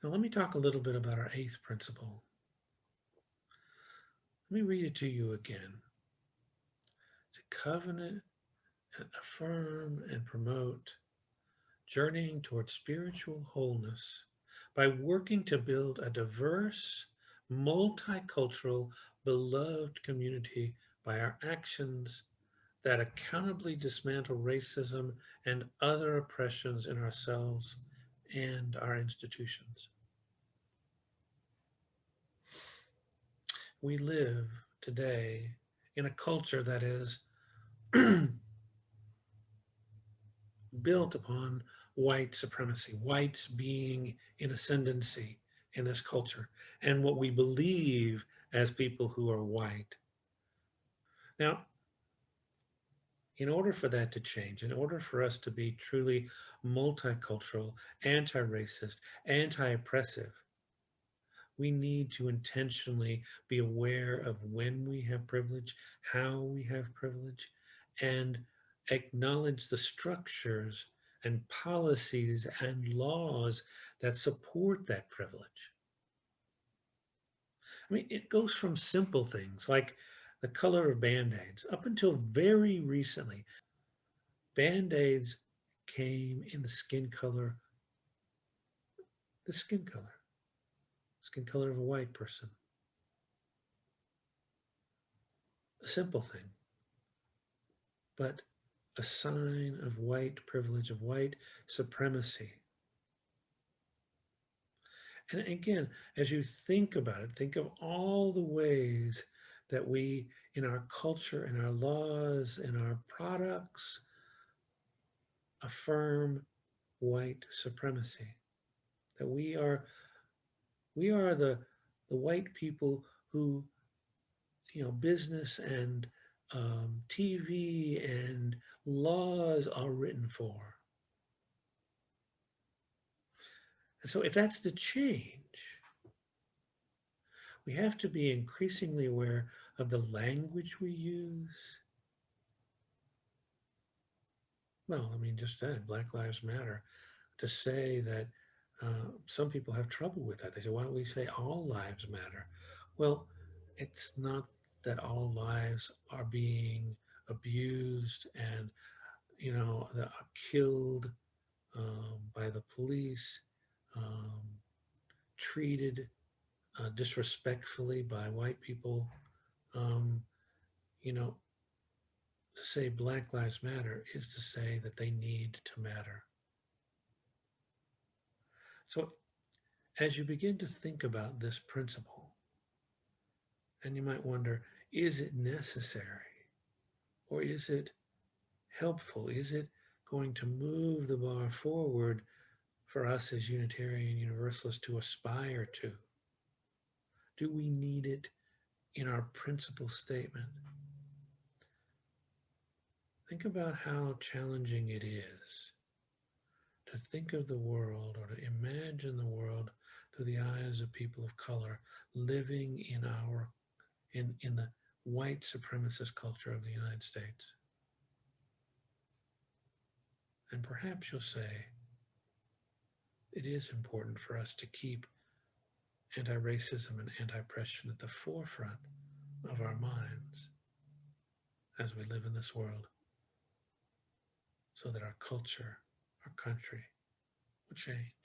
Now, let me talk a little bit about our eighth principle. Let me read it to you again. To covenant and affirm and promote journeying towards spiritual wholeness by working to build a diverse, multicultural, beloved community by our actions that accountably dismantle racism and other oppressions in ourselves and our institutions. We live today in a culture that is built upon white supremacy, whites being in ascendancy in this culture, and what we believe as people who are white. Now, in order for that to change, in order for us to be truly multicultural, anti racist, anti oppressive, we need to intentionally be aware of when we have privilege, how we have privilege, and acknowledge the structures and policies and laws that support that privilege. I mean, it goes from simple things like the color of band-aids up until very recently. Band-aids came in the skin color of a white person. A simple thing, but a sign of white privilege, of white supremacy. And again, as you think about it, think of all the ways that we, in our culture, in our laws, in our products, affirm white supremacy. That we are the white people who, business and TV and laws are written for. And so if that's the change, we have to be increasingly aware of the language we use. Well, I mean, just that, Black Lives Matter. To say that some people have trouble with that. They say, why don't we say all lives matter? Well, it's not that all lives are being abused and, killed by the police, um, treated disrespectfully by white people. Um, you know, to say Black Lives Matter is to say that they need to matter. So as you begin to think about this principle, and you might wonder, is it necessary? Or is it helpful? Is it going to move the bar forward for us as Unitarian Universalists to aspire to? Do we need it in our principal statement? Think about how challenging it is to think of the world or to imagine the world through the eyes of people of color living in the white supremacist culture of the United States. And perhaps you'll say, it is important for us to keep anti-racism and anti-oppression at the forefront of our minds as we live in this world, so that our culture, our country, will change.